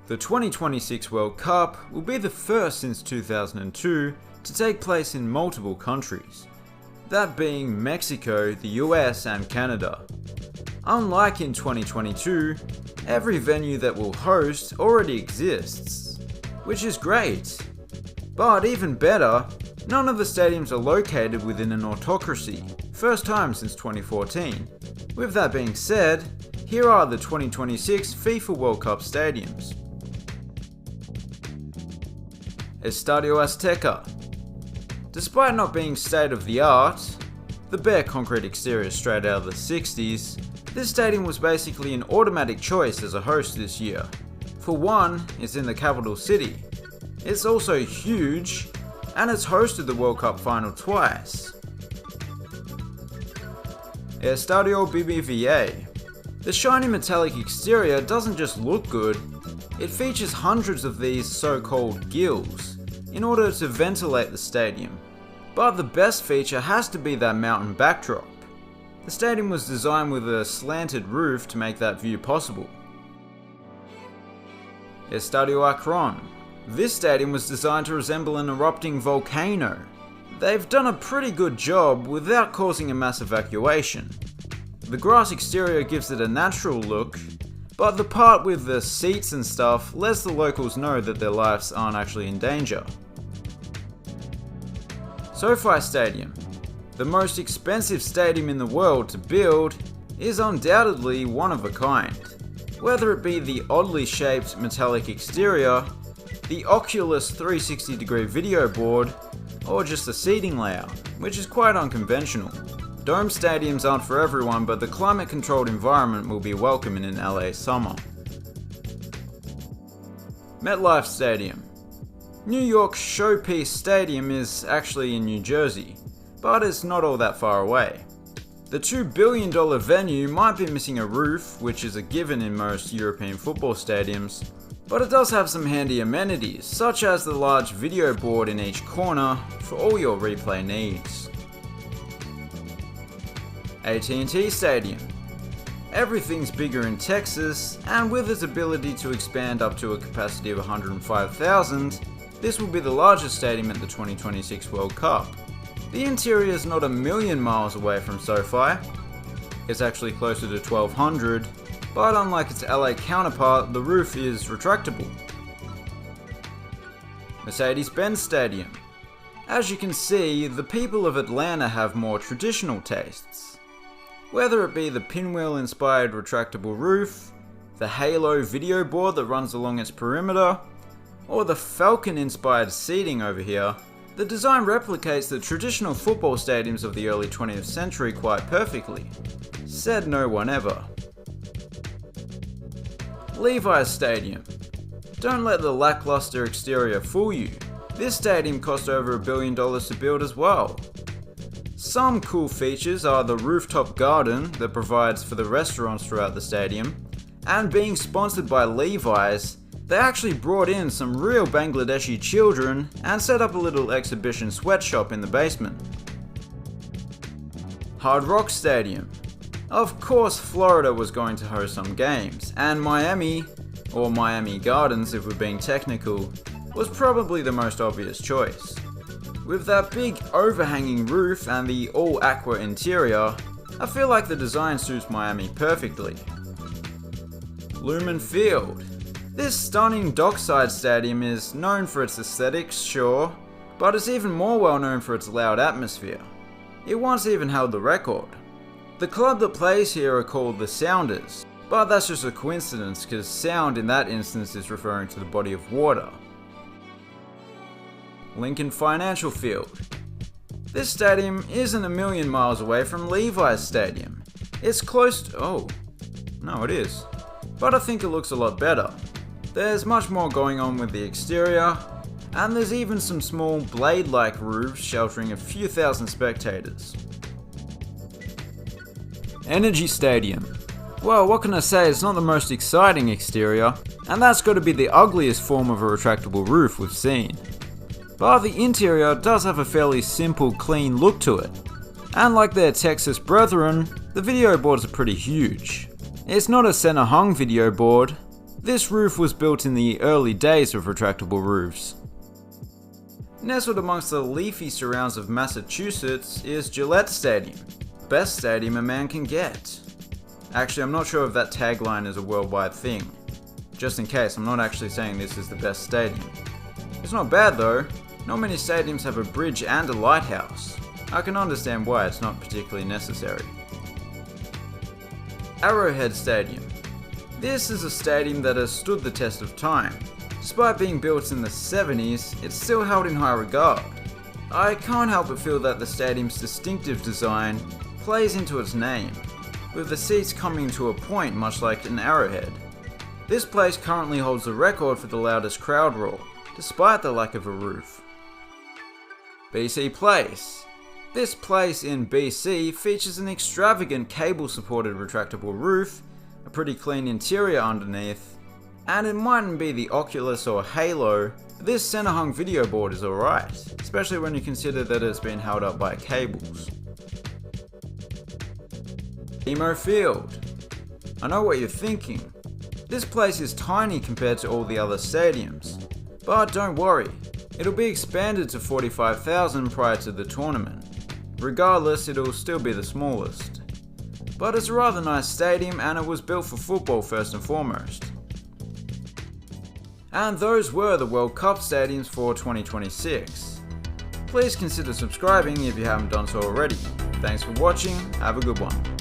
The 2026 World Cup will be the first since 2002 to take place in multiple countries, that being Mexico, the US and Canada. Unlike in 2022, every venue that will host already exists, which is great. But even better, none of the stadiums are located within an autocracy, first time since 2014. With that being said, here are the 2026 FIFA World Cup stadiums. Estadio Azteca. Despite not being state of the art, the bare concrete exterior straight out of the 60s, this stadium was basically an automatic choice as a host this year. For one, it's in the capital city. It's also huge, and it's hosted the World Cup final twice. Estadio BBVA. The shiny metallic exterior doesn't just look good, it features hundreds of these so-called gills in order to ventilate the stadium. But the best feature has to be that mountain backdrop. The stadium was designed with a slanted roof to make that view possible. Estadio Akron. This stadium was designed to resemble an erupting volcano. They've done a pretty good job without causing a mass evacuation. The grass exterior gives it a natural look, but the part with the seats and stuff lets the locals know that their lives aren't actually in danger. SoFi Stadium. The most expensive stadium in the world to build is undoubtedly one of a kind. Whether it be the oddly shaped metallic exterior, the Oculus 360-degree video board, or just the seating layout, which is quite unconventional. Dome stadiums aren't for everyone, but the climate-controlled environment will be welcome in an LA summer. MetLife Stadium. New York's Showpiece Stadium is actually in New Jersey, but it's not all that far away. The $2 billion venue might be missing a roof, which is a given in most European football stadiums, but it does have some handy amenities, such as the large video board in each corner for all your replay needs. AT&T Stadium. Everything's bigger in Texas, and with its ability to expand up to a capacity of 105,000, this will be the largest stadium at the 2026 World Cup. The interior is not a million miles away from SoFi. It's actually closer to 1,200, but unlike its LA counterpart, the roof is retractable. Mercedes-Benz Stadium. As you can see, the people of Atlanta have more traditional tastes. Whether it be the pinwheel-inspired retractable roof, the Halo video board that runs along its perimeter, or the Falcon-inspired seating over here, the design replicates the traditional football stadiums of the early 20th century quite perfectly. Said no one ever. Levi's Stadium. Don't let the lackluster exterior fool you. This stadium cost over $1 billion to build as well. Some cool features are the rooftop garden that provides for the restaurants throughout the stadium, and being sponsored by Levi's, they actually brought in some real Bangladeshi children and set up a little exhibition sweatshop in the basement. Hard Rock Stadium. Of course Florida was going to host some games, and Miami, or Miami Gardens if we're being technical, was probably the most obvious choice. With that big overhanging roof and the all aqua interior, I feel like the design suits Miami perfectly. Lumen Field. This stunning dockside stadium is known for its aesthetics, sure, but it's even more well known for its loud atmosphere. It once even held the record. The club that plays here are called the Sounders, but that's just a coincidence because sound in that instance is referring to the body of water. Lincoln Financial Field. This stadium isn't a million miles away from Levi's Stadium. It's close to... oh, no it is. But I think it looks a lot better. There's much more going on with the exterior, and there's even some small blade-like roofs sheltering a few thousand spectators. Energy Stadium. Well, what can I say, it's not the most exciting exterior, and that's got to be the ugliest form of a retractable roof we've seen. But the interior does have a fairly simple, clean look to it. And like their Texas brethren, the video boards are pretty huge. It's not a center hung video board, This roof was built in the early days of retractable roofs. Nestled amongst the leafy surrounds of Massachusetts is Gillette Stadium, best stadium a man can get. Actually, I'm not sure if that tagline is a worldwide thing. Just in case, I'm not actually saying this is the best stadium. It's not bad though. Not many stadiums have a bridge and a lighthouse. I can understand why it's not particularly necessary. Arrowhead Stadium. This is a stadium that has stood the test of time. Despite being built in the 70s, it's still held in high regard. I can't help but feel that the stadium's distinctive design plays into its name, with the seats coming to a point much like an arrowhead. This place currently holds the record for the loudest crowd roar, despite the lack of a roof. BC Place. This place in BC features an extravagant cable-supported retractable roof, a pretty clean interior underneath, and it mightn't be the Oculus or Halo, but this center-hung video board is alright, especially when you consider that it's been held up by cables. BMO Field. I know what you're thinking. This place is tiny compared to all the other stadiums, but don't worry, it'll be expanded to 45,000 prior to the tournament. Regardless, it'll still be the smallest. But it's a rather nice stadium and it was built for football first and foremost. And those were the World Cup stadiums for 2026. Please consider subscribing if you haven't done so already. Thanks for watching, have a good one.